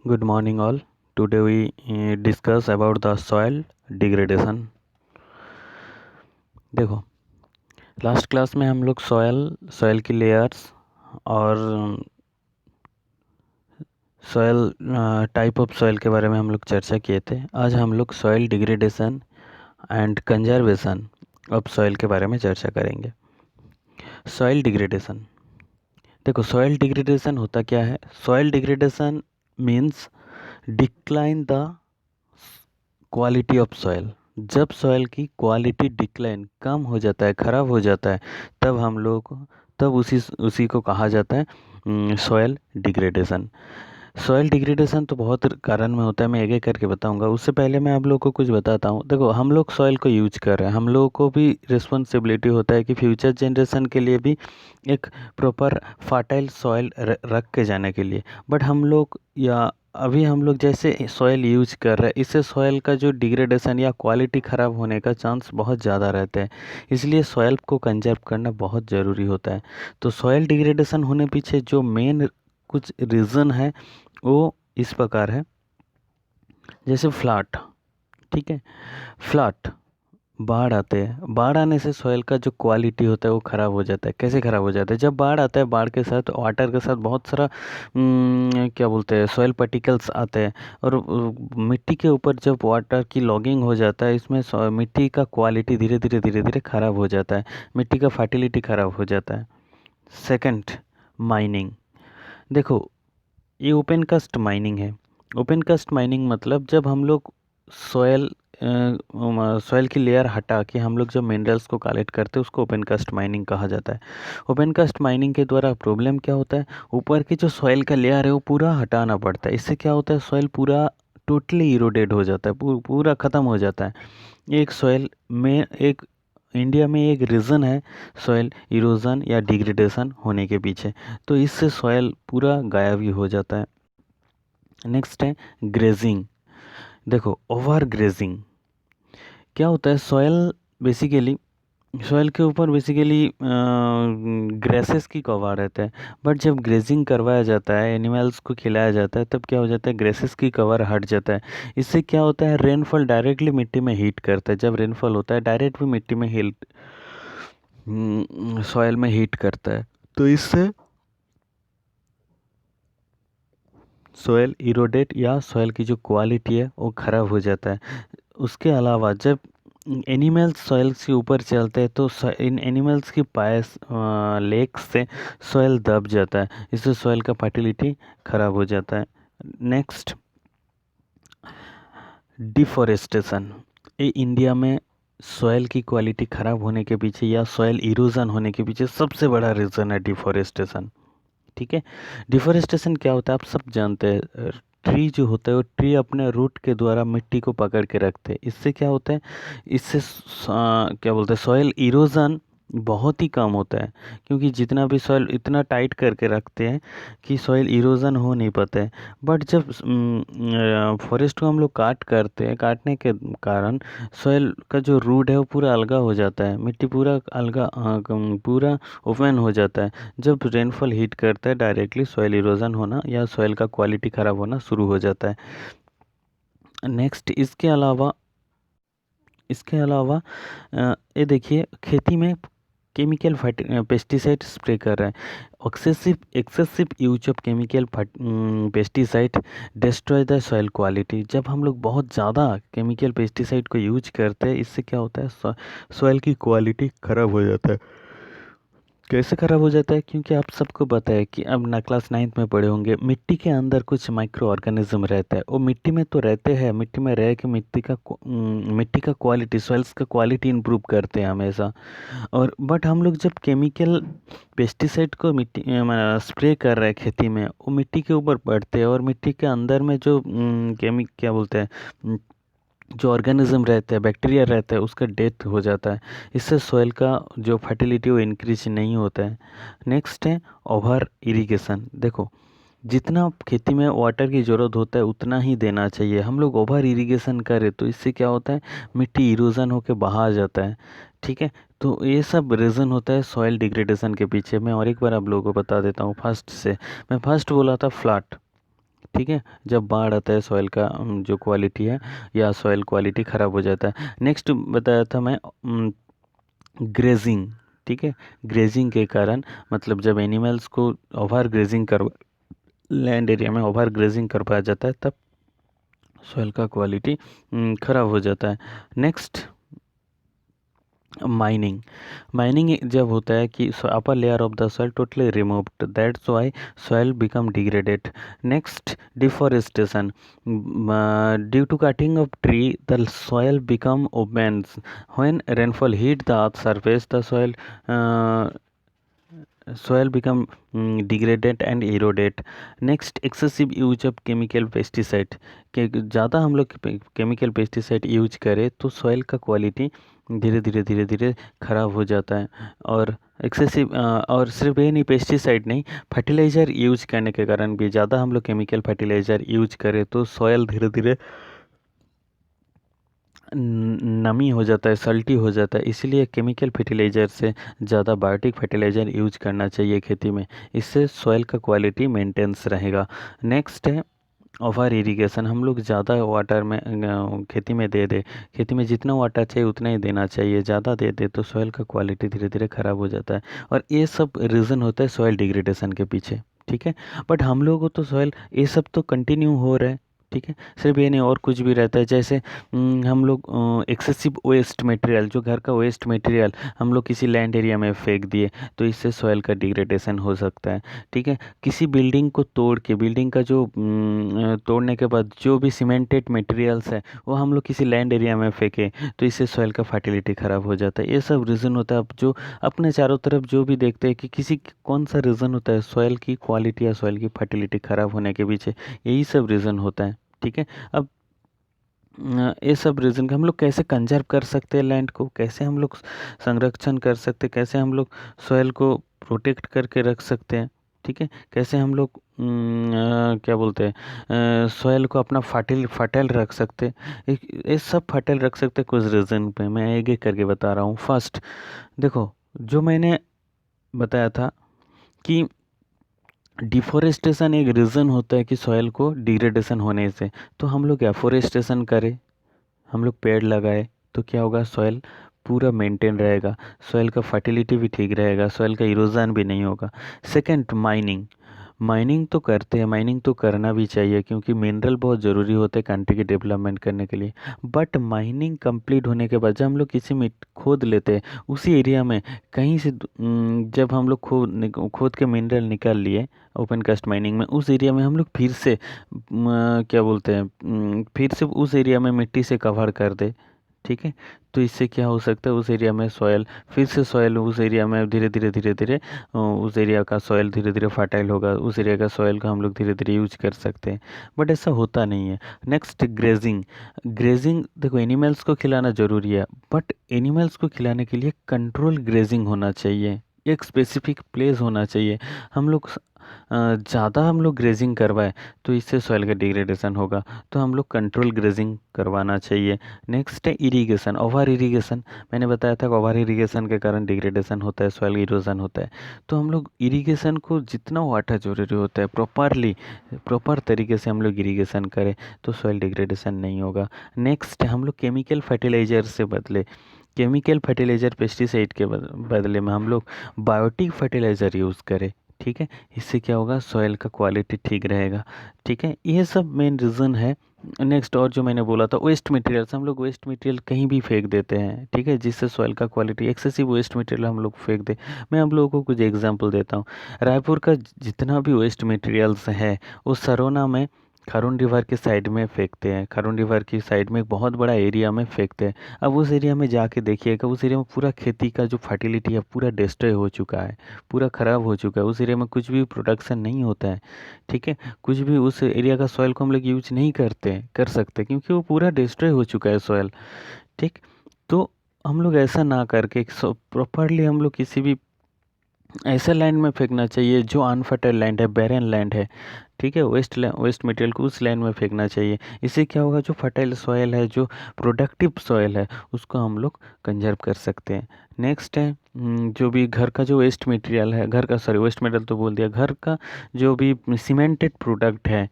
Good morning all. Today we discuss about the soil degradation. देखो, last class में हम लोग सॉयल की लेयर्स और सॉयल टाइप ऑफ सॉयल के बारे में हम लोग चर्चा किए थे। आज हम लोग soil degradation and conservation of soil के बारे में चर्चा करेंगे। सॉयल डिग्रेडेशन, देखो सॉयल डिग्रेडेशन होता क्या है। Soil degradation means decline the quality of soil. जब सॉयल की क्वालिटी डिक्लाइन कम हो जाता है, ख़राब हो जाता है, तब उसी को कहा जाता है सॉयल डिग्रेडेशन। सॉयल डिग्रेडेशन तो बहुत कारण में होता है, मैं एक एक करके बताऊंगा। उससे पहले मैं आप लोगों को कुछ बताता हूँ। देखो, हम लोग सॉयल को यूज कर रहे हैं, हम लोगों को भी रिस्पॉन्सिबिलिटी होता है कि फ्यूचर जनरेशन के लिए भी एक प्रॉपर फर्टाइल सॉयल रख के जाने के लिए। बट हम लोग या अभी हम लोग जैसे सॉयल यूज कर रहे हैं, इससे सॉयल का जो डिग्रेडेशन या क्वालिटी ख़राब होने का चांस बहुत ज़्यादा रहता है। इसलिए सॉयल को कंजर्व करना बहुत ज़रूरी होता है। तो सॉयल डिग्रेडेशन होने पीछे जो मेन कुछ रीज़न है वो इस प्रकार है। जैसे फ्लड, ठीक है, फ्लड, बाढ़ आते हैं। बाढ़ आने से सॉइल का जो क्वालिटी होता है वो ख़राब हो जाता है। कैसे ख़राब हो जाता है? जब बाढ़ आता है, बाढ़ के साथ वाटर के साथ बहुत सारा क्या बोलते हैं, सॉइल पार्टिकल्स आते हैं और मिट्टी के ऊपर जब वाटर की लॉगिंग हो जाता है, इसमें मिट्टी का क्वालिटी धीरे धीरे ख़राब हो जाता है, मिट्टी का फर्टिलिटी ख़राब हो जाता है। Second, mining. देखो, ये ओपन कास्ट माइनिंग है। ओपन कास्ट माइनिंग मतलब जब हम लोग सॉयल सॉयल की लेयर हटा के हम लोग जब मिनरल्स को कलेक्ट करते हैं, उसको ओपन कास्ट माइनिंग कहा जाता है। ओपन कास्ट माइनिंग के द्वारा प्रॉब्लम क्या होता है, ऊपर की जो सॉयल का लेयर है वो पूरा हटाना पड़ता है। इससे क्या होता है, सॉयल पूरा टोटली इरोडेड हो जाता है, पूरा ख़त्म हो जाता है। एक सॉयल में एक इंडिया में एक रीज़न है सॉयल इरोजन या डिग्रेडेशन होने के पीछे। तो इससे सॉयल पूरा गायब ही हो जाता है। नेक्स्ट है ग्रेजिंग। देखो, ओवर ग्रेजिंग क्या होता है, सॉयल के ऊपर बेसिकली ग्रेसेस की कवर रहता है। बट जब ग्रेजिंग करवाया जाता है, एनिमल्स को खिलाया जाता है, तब क्या हो जाता है, ग्रेसेस की कवर हट जाता है। इससे क्या होता है, रेनफॉल डायरेक्टली मिट्टी में हीट करता है। जब रेनफॉल होता है, डायरेक्ट भी मिट्टी में सॉयल में हीट करता है। तो इससे सॉयल इरोडेट या सॉयल की जो क्वालिटी है वो ख़राब हो जाता है। उसके अलावा जब एनिमल्स सॉइल्स के ऊपर चलते हैं तो इन एनिमल्स की पायस लेग्स से सॉइल दब जाता है। इससे सॉइल का फर्टिलिटी ख़राब हो जाता है। Next, deforestation. ये इंडिया में सॉइल की क्वालिटी ख़राब होने के पीछे या सॉइल इरोजन होने के पीछे सबसे बड़ा रीज़न है डिफॉरेस्टेशन। ठीक है, डिफॉरेस्टेशन क्या होता है आप सब जानते हैं। ट्री जो होता है वो ट्री अपने रूट के द्वारा मिट्टी को पकड़ के रखते हैं। इससे क्या होता है, इससे क्या बोलते हैं, सॉइल इरोजन बहुत ही कम होता है। क्योंकि जितना भी सॉइल इतना टाइट करके रखते हैं कि सॉइल इरोजन हो नहीं पाता है। बट जब फॉरेस्ट को हम लोग करते हैं, काटने के कारण सॉइल का जो रूट है वो पूरा अलगा हो जाता है, मिट्टी पूरा अलगा पूरा ओपन हो जाता है। जब रेनफॉल हिट करता है, डायरेक्टली सॉइल इरोजन होना या सॉइल का क्वालिटी ख़राब होना शुरू हो जाता है। नेक्स्ट, इसके अलावा ये देखिए, खेती में केमिकल पेस्टिसाइड स्प्रे कर रहा है। Excessive use of chemical pesticide destroy the soil quality. जब हम लोग बहुत ज़्यादा केमिकल पेस्टिसाइड को यूज करते हैं, इससे क्या होता है, सॉइल की क्वालिटी ख़राब हो जाता है। कैसे ख़राब हो जाता है, क्योंकि आप सबको पता है कि अब ना क्लास 9th में पढ़े होंगे, मिट्टी के अंदर कुछ माइक्रो ऑर्गेनिज्म रहता है। वो मिट्टी में तो रहते हैं, मिट्टी में रह के मिट्टी का क्वालिटी, सॉइल्स का क्वालिटी इंप्रूव करते हैं हमेशा। और बट हम लोग जब केमिकल पेस्टिसाइड को मिट्टी स्प्रे कर रहे हैं खेती में, वो मिट्टी के ऊपर पड़ते हैं और मिट्टी के अंदर में जो क्या बोलते हैं, जो ऑर्गेनिज्म रहता है, बैक्टीरिया रहता है, उसका डेथ हो जाता है। इससे सॉइल का जो फर्टिलिटी वो इंक्रीज नहीं होता है। नेक्स्ट है ओवर इरिगेशन। देखो, जितना खेती में वाटर की ज़रूरत होता है उतना ही देना चाहिए। हम लोग ओवर इरिगेशन करें तो इससे क्या होता है, मिट्टी इरोजन होकर बहा जाता है। ठीक है, तो ये सब रीज़न होता है सॉइल डिग्रेडेशन के पीछे। मैं और एक बार आप लोगों को बता देता हूँ फर्स्ट से। मैं फर्स्ट बोला था फ्लड, ठीक है, जब बाढ़ आता है सॉइल का जो क्वालिटी है या सॉइल क्वालिटी ख़राब हो जाता है। नेक्स्ट बताया था मैं ग्रेजिंग। ठीक है, ग्रेजिंग के कारण मतलब जब एनिमल्स को ओवर ग्रेजिंग कर लैंड एरिया में ओवर ग्रेजिंग करवाया जाता है तब सॉइल का क्वालिटी ख़राब हो जाता है। Next mining. माइनिंग जब होता है कि upper layer of the soil totally removed, that's why soil become degraded. Next deforestation, due to cutting of tree the soil become open, when rainfall hit the earth surface the soil become degraded and eroded. Next, excessive use of chemical pesticide, कि ज़्यादा हम लोग chemical pesticide use करें तो soil का quality धीरे धीरे ख़राब हो जाता है। और एक्सेसिव और सिर्फ ये नहीं, पेस्टिसाइड नहीं, फर्टिलाइज़र यूज करने के कारण भी ज़्यादा हम लोग केमिकल फर्टिलाइज़र यूज करें तो सॉइल धीरे धीरे नमी हो जाता है, सल्टी हो जाता है। इसीलिए केमिकल फर्टिलाइज़र से ज़्यादा बायोटिक फर्टिलाइज़र यूज करना चाहिए खेती में, इससे सॉइल का क्वालिटी मेंटेन्स रहेगा। नेक्स्ट है ओवर इरिगेशन। हम लोग ज़्यादा वाटर में खेती में दे दे, खेती में जितना वाटर चाहिए उतना ही देना चाहिए, ज़्यादा दे दे तो सॉइल का क्वालिटी धीरे धीरे ख़राब हो जाता है। और ये सब रीज़न होता है सॉइल डिग्रेडेशन के पीछे। ठीक है, बट हम लोगों को तो सॉइल ये सब तो कंटिन्यू हो रहा है। ठीक है, सिर्फ ये नहीं और कुछ भी रहता है, जैसे हम लोग एक्सेसिव वेस्ट मटेरियल, जो घर का वेस्ट मटेरियल हम लोग किसी लैंड एरिया में फेंक दिए तो इससे सॉइल का डिग्रेडेशन हो सकता है। ठीक है, किसी बिल्डिंग को तोड़ के, बिल्डिंग का जो तोड़ने के बाद जो भी सीमेंटेड मटेरियल्स है वो हम लोग किसी लैंड एरिया में फेंके तो इससे सॉइल का फर्टिलिटी ख़राब हो जाता है। ये सब रीज़न होता है। अब जो अपने चारों तरफ जो भी देखते हैं कि किसी कौन सा रीज़न होता है सॉइल की क्वालिटी या सॉइल की फर्टिलिटी ख़राब होने के पीछे, यही सब रीज़न होता है। ठीक है, अब ये सब रीज़न हम लोग कैसे कंजर्व कर सकते हैं लैंड को, कैसे हम लोग संरक्षण कर सकते हैं, कैसे हम लोग सॉइल को प्रोटेक्ट करके रख सकते हैं। ठीक है, कैसे हम लोग क्या बोलते हैं सॉइल को अपना फर्टाइल रख सकते हैं, ये सब फर्टाइल रख सकते हैं। कुछ रीज़न पे मैं एक एक करके बता रहा हूँ। फर्स्ट देखो, जो मैंने बताया था कि डिफॉरेस्टेशन एक रीज़न होता है कि सॉइल को डिग्रेडेशन होने से, तो हम लोग एफोरेस्टेशन करें, हम लोग पेड़ लगाए तो क्या होगा, सॉइल पूरा मेंटेन रहेगा, सॉइल का फर्टिलिटी भी ठीक रहेगा, सॉइल का इरोजन भी नहीं होगा। Second, mining. माइनिंग तो करते हैं, माइनिंग तो करना भी चाहिए क्योंकि मिनरल बहुत ज़रूरी होते हैं कंट्री की डेवलपमेंट करने के लिए। बट माइनिंग कंप्लीट होने के बाद जब हम लोग किसी में खोद लेते हैं उसी एरिया में कहीं से जब हम लोग खोद के मिनरल निकाल लिए ओपन कास्ट माइनिंग में, उस एरिया में हम लोग फिर से क्या बोलते हैं फिर से उस एरिया में मिट्टी से कवर कर दे। ठीक है, तो इससे क्या हो सकता है, उस एरिया में सॉयल फिर से सॉयल उस एरिया में धीरे धीरे उस एरिया का सॉयल धीरे धीरे फर्टाइल होगा, उस एरिया का सॉयल को हम लोग धीरे धीरे यूज कर सकते हैं। बट ऐसा होता नहीं है। Next, grazing. ग्रेजिंग देखो, एनिमल्स को खिलाना ज़रूरी है बट एनिमल्स को खिलाने के लिए कंट्रोल ग्रेजिंग होना चाहिए, एक स्पेसिफिक प्लेस होना चाहिए। हम लोग ज़्यादा हम लोग ग्रेजिंग करवाएं तो इससे सॉइल का डिग्रेडेशन होगा, तो हम लोग कंट्रोल ग्रेजिंग करवाना चाहिए। नेक्स्ट है इरिगेशन, ओवर इरिगेशन। मैंने बताया था कि ओवर इरिगेशन के कारण डिग्रेडेशन होता है, सॉइल इरोजन होता है। तो हम लोग इरिगेशन को जितना वाटर जरूरी होता है प्रॉपर तरीके से हम लोग इरिगेशन करें तो सॉइल डिग्रेडेशन नहीं होगा। नेक्स्ट, हम लोग केमिकल फर्टिलाइज़र से बदले, केमिकल फर्टिलाइज़र पेस्टिसाइड के बदले में हम लोग बायोटिक फर्टिलाइज़र यूज़ करें। ठीक है, इससे क्या होगा, सॉइल का क्वालिटी ठीक रहेगा। ठीक है, ये सब मेन रीज़न है। नेक्स्ट, और जो मैंने बोला था वेस्ट मटेरियल्स, हम लोग वेस्ट मटेरियल कहीं भी फेंक देते हैं। ठीक है, जिससे सॉइल का क्वालिटी, एक्सेसिव वेस्ट मटेरियल हम लोग फेंक दे। मैं हम लोगों को कुछ एग्जांपल देता हूँ। रायपुर का जितना भी वेस्ट मटेरियल्स है वो सरोना में खारून रिवर के साइड में फेंकते हैं, खारून रिवर की साइड में एक बहुत बड़ा एरिया में फेंकते हैं। अब उस एरिया में जाके देखिएगा, उस एरिया में पूरा खेती का जो फर्टिलिटी है पूरा डिस्ट्रॉय हो चुका है, पूरा ख़राब हो चुका है। उस एरिया में कुछ भी प्रोडक्शन नहीं होता है। ठीक है, कुछ भी उस एरिया का सॉइल को हम लोग यूज नहीं कर सकते क्योंकि वो पूरा डिस्ट्रॉय हो चुका है सॉइल। ठीक, तो हम लोग ऐसा ना करके प्रॉपरली हम लोग किसी भी ऐसे लैंड में फेंकना चाहिए जो अनफर्टाइल लैंड है, बैरन लैंड है। ठीक है, वेस्ट मटेरियल को उस लैंड में फेंकना चाहिए। इससे क्या होगा, जो फर्टाइल सॉइल है, जो प्रोडक्टिव सॉइल है, उसको हम लोग कंजर्व कर सकते हैं। नेक्स्ट है जो भी घर का जो वेस्ट मटेरियल है, घर का सॉरी वेस्ट मटेरियल तो बोल दिया, घर का जो भी सीमेंटेड प्रोडक्ट है,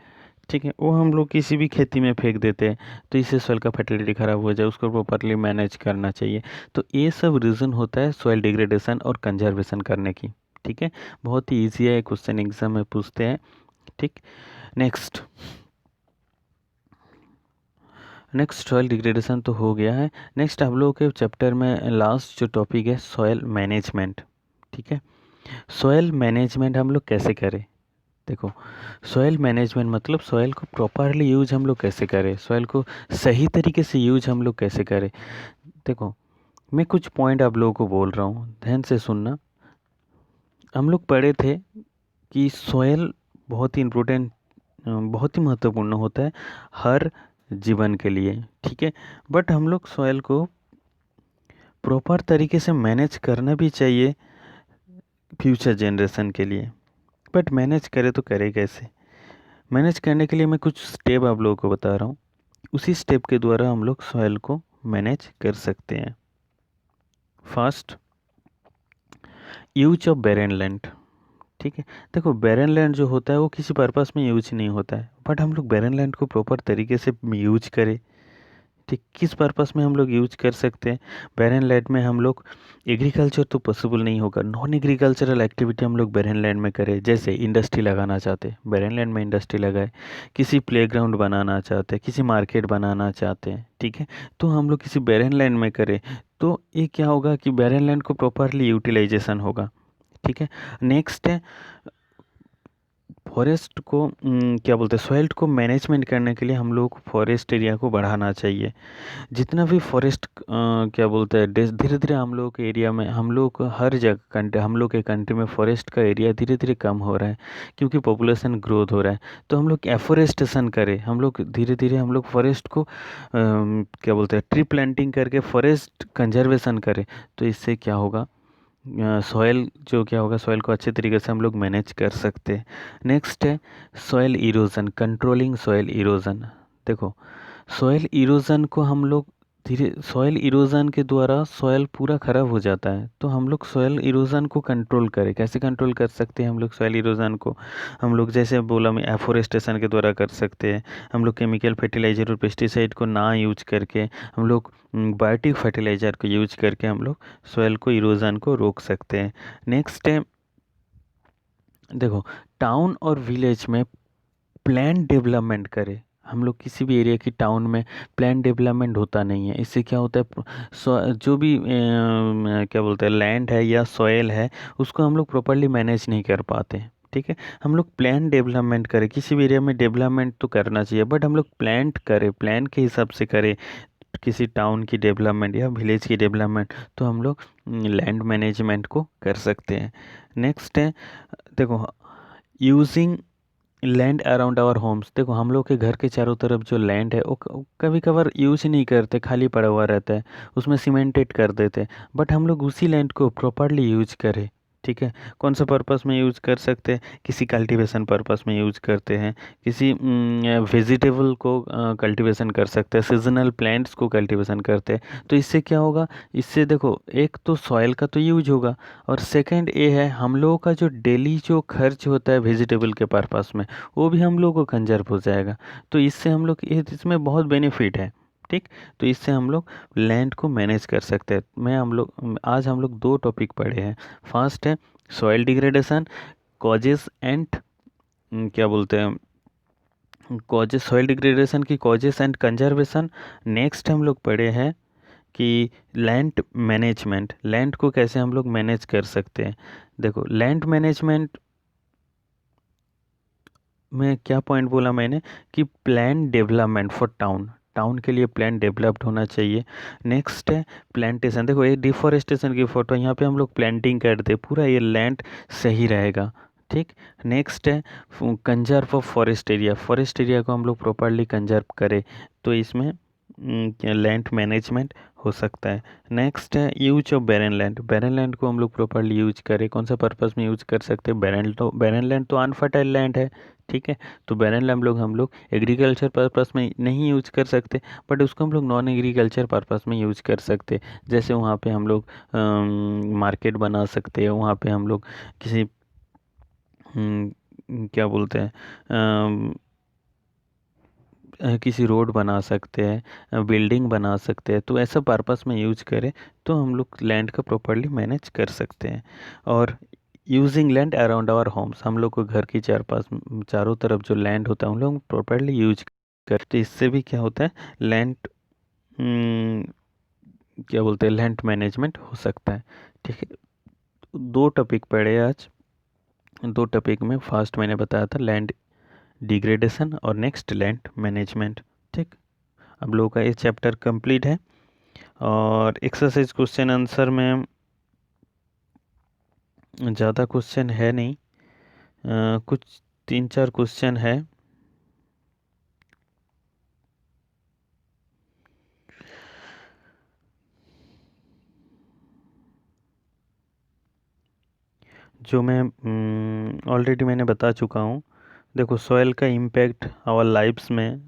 ठीक है, वो हम लोग किसी भी खेती में फेंक देते हैं, तो इससे सॉइल का फर्टिलिटी खराब हो जाए, उसको प्रॉपरली मैनेज करना चाहिए। तो ये सब रीज़न होता है सॉइल डिग्रेडेशन और कंजर्वेशन करने की। ठीक है, बहुत ही ईजी है, क्वेश्चन एग्जाम में पूछते हैं। ठीक, नेक्स्ट सॉइल डिग्रेडेशन तो हो गया है। नेक्स्ट आप लोगों के चैप्टर में लास्ट जो टॉपिक है सॉइल मैनेजमेंट। ठीक है, सॉइल मैनेजमेंट हम लोग कैसे करें। देखो, सॉइल मैनेजमेंट मतलब सॉइल को प्रॉपरली यूज हम लोग कैसे करें, सॉइल को सही तरीके से यूज हम लोग कैसे करें। देखो, मैं कुछ पॉइंट आप लोगों को बोल रहा हूँ, ध्यान से सुनना। हम लोग पढ़े थे कि सॉइल बहुत ही इम्पोर्टेंट, बहुत ही महत्वपूर्ण होता है हर जीवन के लिए। ठीक है, बट हम लोग सॉइल को प्रॉपर तरीके से मैनेज करना भी चाहिए फ्यूचर जनरेशन के लिए। बट मैनेज करे तो करे कैसे। मैनेज करने के लिए मैं कुछ स्टेप आप लोगों को बता रहा हूँ, उसी स्टेप के द्वारा हम लोग सॉइल को मैनेज कर सकते हैं। First, use of barren land. ठीक है, देखो बैरन लैंड जो होता है वो किसी पर्पस में यूज नहीं होता है, बट हम लोग बैरन लैंड को प्रॉपर तरीके से यूज करें। ठीक, किस पर्पस में हम लोग यूज कर सकते हैं। बैरन लैंड में हम लोग एग्रीकल्चर तो पॉसिबल नहीं होगा, नॉन एग्रीकल्चरल एक्टिविटी हम लोग बैरन लैंड में करें। जैसे इंडस्ट्री लगाना चाहते, बैरन लैंड में इंडस्ट्री लगाए, किसी प्लेग्राउंड बनाना चाहते हैं, किसी मार्केट बनाना चाहते हैं। ठीक है, तो हम लोग किसी बैरन लैंड में करें, तो ये क्या होगा कि बैरन लैंड को प्रॉपरली यूटिलाइजेशन होगा। ठीक है, नेक्स्ट है फॉरेस्ट को क्या बोलते हैं, सॉइल को मैनेजमेंट करने के लिए हम लोग फॉरेस्ट एरिया को बढ़ाना चाहिए। जितना भी फॉरेस्ट क्या बोलते हैं, धीरे धीरे हम लोग के एरिया में, हम लोग हर जगह कंट्री, हम लोग के कंट्री में फॉरेस्ट का एरिया धीरे धीरे कम हो रहा है, क्योंकि पॉपुलेशन ग्रोथ हो रहा है। तो हम लोग एफोरेस्टेशन करें, हम लोग धीरे धीरे हम लोग फॉरेस्ट को क्या बोलते हैं, ट्री प्लांटिंग करके फॉरेस्ट कंजर्वेशन करें। तो इससे क्या होगा, सॉइल जो क्या होगा, सॉइल को अच्छे तरीके से हम लोग मैनेज कर सकते हैं। नेक्स्ट है soil erosion, controlling soil erosion. देखो, सॉइल इरोजन को हम लोग धीरे, सॉइल इरोजन के द्वारा सॉइल पूरा ख़राब हो जाता है, तो हम लोग सॉइल इरोजन को कंट्रोल करें। कैसे कंट्रोल कर सकते हैं हम लोग सॉइल इरोजन को, हम लोग जैसे बोला मैं एफोरेस्टेशन के द्वारा कर सकते हैं। हम लोग केमिकल फर्टिलाइजर और पेस्टिसाइड को ना यूज करके, हम लोग बायोटिक फर्टिलाइजर को यूज करके हम लोग सॉइल को इरोजन को रोक सकते हैं। नेक्स्ट है, देखो, टाउन और विलेज में प्लान डेवलपमेंट करें। हम लोग किसी भी एरिया की टाउन में प्लान डेवलपमेंट होता नहीं है, इससे क्या होता है, जो भी क्या बोलते हैं लैंड है या सॉयल है, उसको हम लोग प्रॉपरली मैनेज नहीं कर पाते हैं। ठीक है, हम लोग प्लान डेवलपमेंट करें, किसी भी एरिया में डेवलपमेंट तो करना चाहिए, बट हम लोग प्लान करें, प्लान के हिसाब से करें किसी टाउन की डेवलपमेंट या विलेज की डेवलपमेंट, तो हम लोग लैंड मैनेजमेंट को कर सकते हैं। नेक्स्ट है, देखो, using land around our homes. देखो, हम लोग के घर के चारों तरफ जो लैंड है वो कभी कभार यूज नहीं करते, खाली पड़ा हुआ रहता है, उसमें सीमेंटेड कर देते, बट हम लोग उसी लैंड को प्रॉपरली यूज करें। ठीक है, कौन सा पर्पस में यूज कर सकते हैं, किसी कल्टीवेशन पर्पस में यूज करते हैं, किसी वेजिटेबल को कल्टीवेशन कर सकते हैं, सीजनल प्लांट्स को कल्टीवेशन करते हैं। तो इससे क्या होगा, इससे देखो एक तो सॉइल का तो यूज होगा, और सेकंड ये है हम लोगों का जो डेली जो खर्च होता है वेजिटेबल के पर्पस में, वो भी हम लोग को कंजर्व हो जाएगा। तो इससे हम लोग इसमें बहुत बेनिफिट है। ठीक, तो इससे हम लोग लैंड को मैनेज कर सकते हैं। मैं हम लोग आज हम लोग दो टॉपिक पढ़े हैं। फर्स्ट है सॉइल डिग्रेडेशन, कॉजेस एंड क्या बोलते हैं, कॉजेस, सॉइल डिग्रेडेशन की कॉजेस एंड कंजर्वेशन। नेक्स्ट हम लोग पढ़े हैं कि लैंड मैनेजमेंट, लैंड को कैसे हम लोग मैनेज कर सकते हैं। देखो, लैंड मैनेजमेंट में क्या पॉइंट बोला मैंने, कि plan development for town, town के लिए प्लान डेवलप्ड होना चाहिए। नेक्स्ट है प्लांटेशन। देखो, ये डिफॉरेस्टेशन की फ़ोटो, यहाँ पे हम लोग प्लांटिंग कर दे, पूरा ये लैंड सही रहेगा। ठीक, नेक्स्ट है conserve of forest area, forest area को हम लोग प्रॉपरली कंजर्व करें, तो इसमें लैंड मैनेजमेंट हो सकता है। नेक्स्ट है use of barren land, barren land को हम लोग प्रॉपरली यूज करें, कौन सा पर्पस में यूज कर सकते हैं, बैरन लैंड तो अनफर्टाइल लैंड है। ठीक है, तो बैरन लैंड हम लोग एग्रीकल्चर पर्पस में नहीं यूज कर सकते, बट उसको हम लोग नॉन एग्रीकल्चर पर्पस में यूज कर सकते। जैसे वहाँ पे हम लोग मार्केट बना सकते हैं, वहाँ पे हम लोग किसी क्या बोलते हैं किसी रोड बना सकते हैं, बिल्डिंग बना सकते हैं, तो ऐसा पर्पस में यूज करें तो हम लोग लैंड का प्रॉपरली मैनेज कर सकते हैं। और using land around our homes, हम लोग को घर की चारों तरफ जो लैंड होता है हम लोग प्रॉपरली यूज करते, इससे भी क्या होता है, लैंड क्या बोलते हैं, लैंड मैनेजमेंट हो सकता है। ठीक है, दो टॉपिक पढ़े आज। दो टॉपिक में फर्स्ट मैंने बताया था लैंड डिग्रेडेशन और नेक्स्ट लैंड मैनेजमेंट। ठीक, अब लोगों का ये चैप्टर कंप्लीट है। और एक्सरसाइज क्वेश्चन आंसर में ज़्यादा क्वेश्चन है नहीं, कुछ 3-4 क्वेश्चन है। जो मैं ऑलरेडी मैंने बता चुका हूँ। देखो, सॉइल का इम्पैक्ट आवर लाइफ्स में,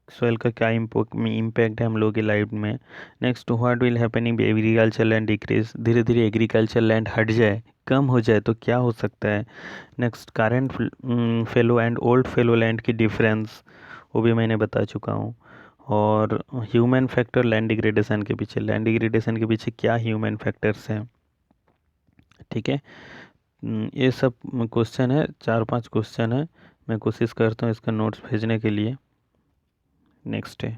सॉइल का क्या इम्पैक्ट है हम लोगों की लाइफ में। Next, what will happening agriculture land decrease, धीरे धीरे एग्रीकल्चर लैंड हट जाए, कम हो जाए तो क्या हो सकता है। Next, current fellow and old fellow land की डिफरेंस, वो भी मैंने बता चुका हूँ। और ह्यूमन फैक्टर लैंड डिग्रेडेशन के पीछे, लैंड डिग्रेडेशन के पीछे क्या ह्यूमन फैक्टर्स हैं। ठीक है, ये सब क्वेश्चन है, 4-5 क्वेश्चन है। मैं कोशिश करता हूँ इसका नोट्स भेजने के लिए। नेक्स्ट है।